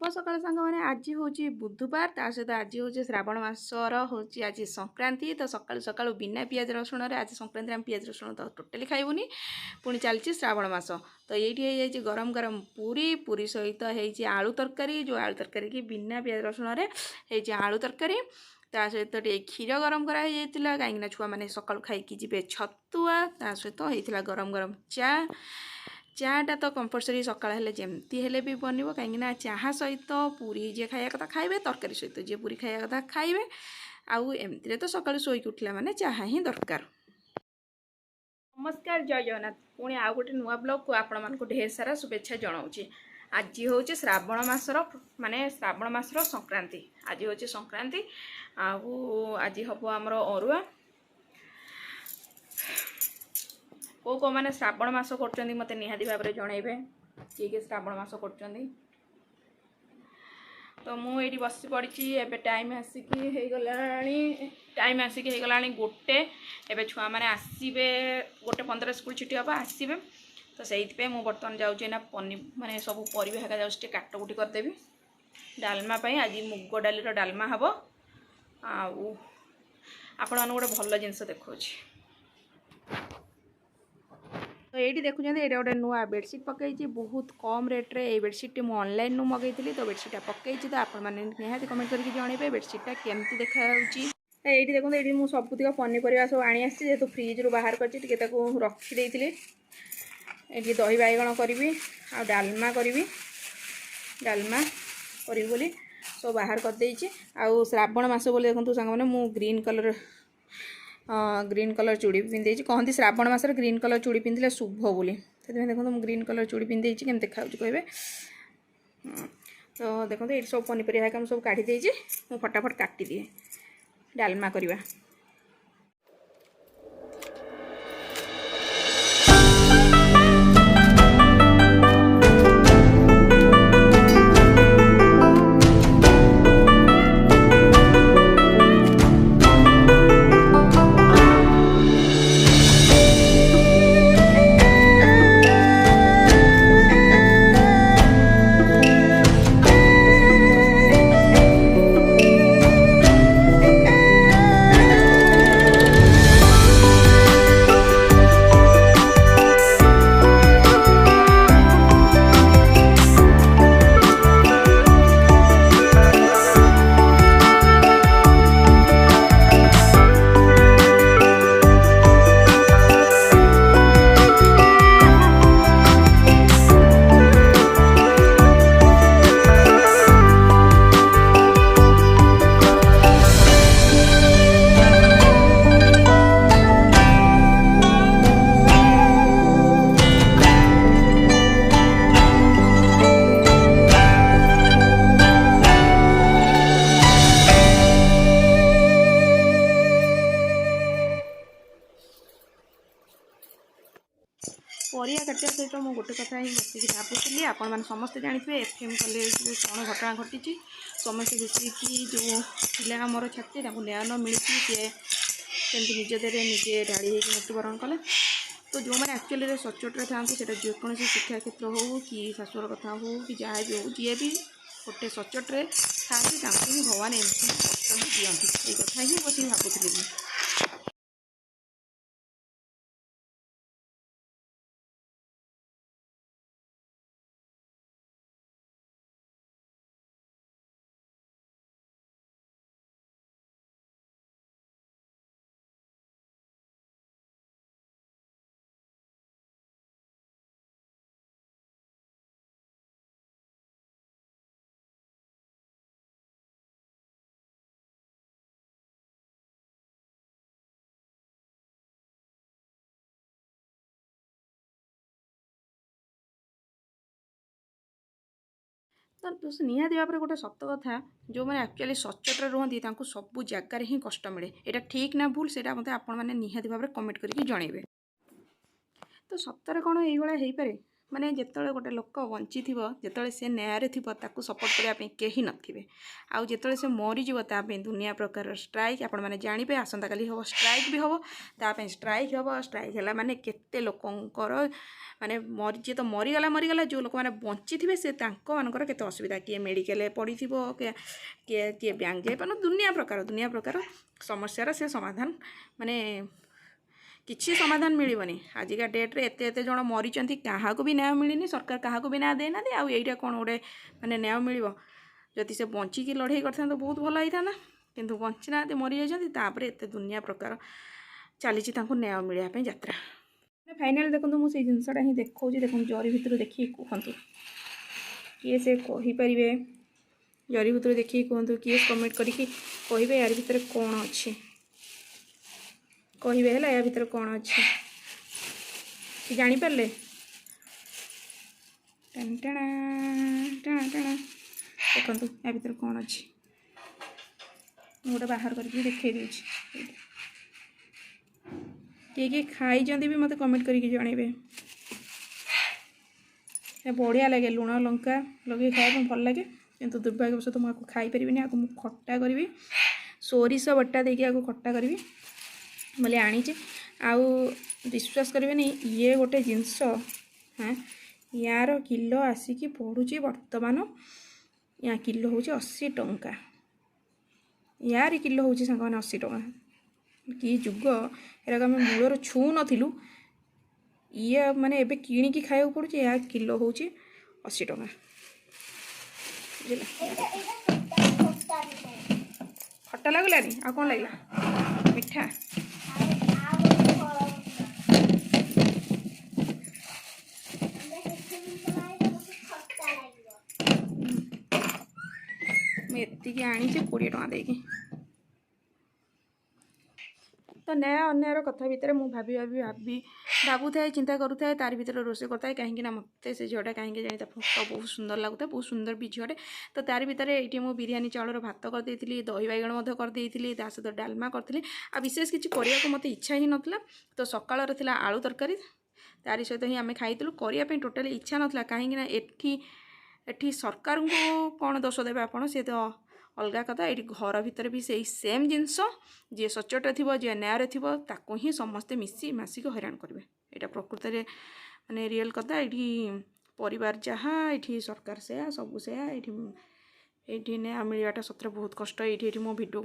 शुभ सकाल सांग मैंने आज हूँ बुधवार ता सहित आज हूँ श्रावण मासर हूँ आज संक्रांति तो सकालू सकालू बिना पियाज रसुण आज संक्रांति आम पियाज रसुण तो टोटाली खाइबुनी पुणी चलती श्रावण मास तो ये गरम गरम पूरी पूरी सहित हो आलू तरकारी जो आलू तरकारी की बिना पियाज रसुण आलू तरकारी ता सहित क्षीर गरम कराई कहीं छुआ मैंने सकालू खाई जी छतुआ ता सहित होता गरम गरम चाटा तो कंपलसरी सकाळ हेले जेमती हेले भी बनव कहीं चाहा सहित पूरी जी खाया कथा खाइबे तरकारी सहित जी पूरी खाया कथा खाइबे आउ एमती तो सकाळु शोक उठला माने चाहा ही दरकार। नमस्कार जय जगन्नाथ पुणी आउ गोटे नुआ ब्लॉग को आपण मानकु ढेर सारा शुभेच्छा जनाऊँगी। आज हूँ श्रावण मासर माने श्रावण मासर संक्रांति आज हूँ संक्रांति आज हम आमर अरुआ को मैंने श्रावण मास कर मत निहाती भाव में जनइबे किए श्रावण मास कर तो मुझे बस पड़ी एवं टाइम आसिक गला गोटे एवं छुआ मैंने आसबे 1:15 स्कूल छुट्टी हम आसबे तो से मुझे बर्तमान जाऊँ पनी माने सब परिवा जाऊँ काटकुटी करदेवी डालमा आज मुग डाली डालमा हम आपण गोटे भल जिनस देखा तो ये देखुं ये गोटे नुआ बेडसीट पकई बहुत कम रेट्रे ये बेडसीट मुझे ऑनलाइन मगई तो बेडसीटा पकई तो आपने निहाती कमेंट करके जनइबे बेडसीटा केमती देखा ये देखो ये मुझे सबुतिक पनीपरिया सब आनी आसो फ्रिज रू बाहर कर रखीदे ये दही बैगण करी आ डालमा करी बोली सब बाहर करदे आउ श्रावण मास बोली देखो सांग मैंने मु ग्रीन कलर चूड़ी पिंधे कहती श्रावण मास ग्रीन कलर चूड़ी पिंधे शुभ बोली से देखो मुझे ग्रीन कलर चूड़ी पिंधे केम देखा कहे तो देखो ये सब पनीपरिया हम सब काढ़ी देजी मुझे फटाफट काटी दिए डालमा करवा। परिया काटिया सहित मुझे गोटे कथा ही बसिक भावुली आपण मैंने समस्ते जानते एफएम कॉलेज कौन घटना घटी समस्त मिसिकी जो पिला मोर छात्री न्याय मिली सी कमी निज देह निजे ढाड़ी मृत्युवरण कले तो जो मैंने एक्चुअली सचोटे था जेकोसी शिक्षा क्षेत्र हो कि शाशुर कथा हो कि जहाँ भी हो जी भी गोटे सचोटे था भगवान एमती कष्ट दिखती ये कथा ही बस भावुली। तो निहाती भाव में गोटे सत कथा जो मैंने एक्चुअली सचोट रुहति सबू जगार ही कष्ट मिले यहाँ ठीक ना भूल से मत आपण मैंने निहाती भाव में कमेंट करके जनइबे तो सतरे कौन ये हो पारे ମାନେ ଯେତେବେଳେ ଗୋଟେ ଲୋକ ବଞ୍ଚିଥିବ, ଯେତେବେଳେ ସେ ନ୍ୟାୟରେ ଥିବ, ତାକୁ ସପୋର୍ଟ କରିବା ପାଇଁ କେହି ନଥିବେ। ଆଉ ଯେତେବେଳେ ସେ ମରିଯିବ ତା ପାଇଁ ଦୁନିଆ ପ୍ରକାରର ଷ୍ଟ୍ରାଇକ୍, ଆପଣମାନେ ଜାଣିବେ। ଆସନ୍ତାକାଲି ହେବ ଷ୍ଟ୍ରାଇକ୍ ବି ହେବ, ତା ପାଇଁ ଷ୍ଟ୍ରାଇକ୍ ହେବ। ଷ୍ଟ୍ରାଇକ୍ ହେଲା ମାନେ କେତେ ଲୋକଙ୍କର ମାନେ ଯିଏ ତ ମରିଗଲା, ଯେଉଁ ଲୋକମାନେ ବଞ୍ଚିଥିବେ ସେ ତାଙ୍କମାନଙ୍କର କେତେ ଅସୁବିଧା, କିଏ ମେଡ଼ିକାଲରେ ପଡ଼ିଥିବ, କିଏ ବ୍ୟାଙ୍କ ଯାଇପାରୁନ, ଦୁନିଆ ପ୍ରକାର ସମସ୍ୟାର ସେ ସମାଧାନ ମାନେ କିଛି ସମାଧାନ ମିଳିବନି। ଆଜିକା ଡେଟ୍ରେ ଏତେ ଜଣ ମରିଛନ୍ତି, କାହାକୁ ବି ନ୍ୟାୟ ମିଳିନି, ସରକାର କାହାକୁ ବି ନ୍ୟାୟ ଦେଇନାହାନ୍ତି। ଆଉ ଏଇଟା କ'ଣ ଗୋଟେ ମାନେ ନ୍ୟାୟ ମିଳିବ? ଯଦି ସେ ବଞ୍ଚିକି ଲଢ଼େଇ କରିଥାନ୍ତେ ବହୁତ ଭଲ ହେଇଥାନ୍ତା, କିନ୍ତୁ ବଞ୍ଚି ନାହାନ୍ତି, ମରିଯାଇଛନ୍ତି। ତାପରେ ଏତେ ଦୁନିଆ ପ୍ରକାର ଚାଲିଛି ତାଙ୍କୁ ନ୍ୟାୟ ମିଳିବା ପାଇଁ ଯାତ୍ରା। ଫାଇନାଲ୍ ଦେଖନ୍ତୁ, ମୁଁ ସେଇ ଜିନିଷଟା ହିଁ ଦେଖାଉଛି। ଦେଖନ୍ତୁ ଜରି ଭିତରୁ ଦେଖିକି କୁହନ୍ତୁ, କିଏ ସେ କହିପାରିବେ? ଜରି ଭିତରୁ ଦେଖିକି କୁହନ୍ତୁ, କିଏ କମେଣ୍ଟ କରିକି କହିବେ ୟାର ଭିତରେ କ'ଣ ଅଛି, କହିବେ ହେଲା। ୟା ଭିତରେ କ'ଣ ଅଛି କି ଜାଣିପାରିଲେ? ଦେଖନ୍ତୁ ୟା ଭିତରେ କ'ଣ ଅଛି, ମୁଁ ଗୋଟେ ବାହାର କରିକି ଦେଖାଇ ଦେଉଛି। କିଏ ଖାଇଛନ୍ତି ବି ମୋତେ କମେଣ୍ଟ କରିକି ଜଣାଇବେ। ବଢ଼ିଆ ଲାଗେ, ଲୁଣ ଲଙ୍କା ଲଗେଇ ଖାଇବା ପାଇଁ ଭଲ ଲାଗେ, କିନ୍ତୁ ଦୁର୍ଭାଗ୍ୟବଶତଃ ମୁଁ ଆକୁ ଖାଇପାରିବିନି। ଆକୁ ମୁଁ ଖଟା କରିବି, ସୋରିଷ ବଟା ଦେଇକି ଆକୁ ଖଟା କରିବି ବୋଲି ଆଣିଛି। ଆଉ ବିଶ୍ୱାସ କରିବେନି, ଇଏ ଗୋଟେ ଜିନିଷ, ୟାର କିଲୋ ଆସିକି ପଡ଼ୁଛି ବର୍ତ୍ତମାନ, ୟା କିଲୋ ହେଉଛି 80 ଟଙ୍କା। ୟାର କିଲୋ ହେଉଛି ସାଙ୍ଗମାନେ 80 ଟଙ୍କା। କି ଯୁଗ ଏରାକ, ଆମେ ମୂଳରୁ ଛୁଁ ନଥିଲୁ। ଇଏ ମାନେ ଏବେ କିଣିକି ଖାଇବାକୁ ପଡ଼ୁଛି। ୟା କିଲୋ ହେଉଛି 80 ଟଙ୍କା। ଖଟା ଲାଗିଲାନି, ଆଉ କ'ଣ ଲାଗିଲା? ମିଠା। ମୁଁ ଏତିକି ଆଣିଛି 20 ଟଙ୍କା ଦେଇକି। ତ ନ୍ୟାୟ ଅନ୍ୟାୟର କଥା ଭିତରେ ମୁଁ ଭାବୁଥାଏ, ଚିନ୍ତା କରୁଥାଏ, ତାରି ଭିତରେ ରୋଷେଇ କରୁଥାଏ। କାହିଁକିନା ମୋତେ ସେ ଝିଅଟା କାହିଁକି ଜାଣି ତା ଫଟୋ ବହୁତ ସୁନ୍ଦର ଲାଗୁଥାଏ, ବହୁତ ସୁନ୍ଦର ବି ଝିଅଟେ। ତ ତାରି ଭିତରେ ଏଇଠି ମୁଁ ବିରିୟାନୀ ଚାଉଳର ଭାତ କରିଦେଇଥିଲି, ଦହି ବାଇଗଣ ମଧ୍ୟ କରିଦେଇଥିଲି, ତା ସହିତ ଡାଲମା କରିଥିଲି। ଆଉ ବିଶେଷ କିଛି କରିବାକୁ ମୋତେ ଇଚ୍ଛା ହିଁ ନଥିଲା। ତ ସକାଳର ଥିଲା ଆଳୁ ତରକାରୀ, ତାରି ସହିତ ହିଁ ଆମେ ଖାଇଥିଲୁ। କରିବା ପାଇଁ ଟୋଟାଲି ଇଚ୍ଛା ନଥିଲା, କାହିଁକିନା ଏଠି ସରକାରଙ୍କୁ କ'ଣ ଦୋଷ ଦେବେ ଆପଣ, ସେ ତ ଅଲଗା କଥା। ଏଇଠି ଘର ଭିତରେ ବି ସେଇ ସେମ୍ ଜିନିଷ, ଯିଏ ସଚ୍ଚୋଟ ଥିବ, ଯିଏ ନ୍ୟାୟରେ ଥିବ, ତାକୁ ହିଁ ସମସ୍ତେ ମିଶି ମାସିକି ହଇରାଣ କରିବେ। ଏଇଟା ପ୍ରକୃତରେ ମାନେ ରିଏଲ୍ କଥା। ଏଇଠି ପରିବାର ଯାହା, ଏଇଠି ସରକାର ସେୟା, ସବୁ ସେୟା। ଏଇଠି ନ୍ୟାୟ ମିଳିବାଟା ସତରେ ବହୁତ କଷ୍ଟ। ଏଇଠି ମୋ ଭିଡ଼ିଓ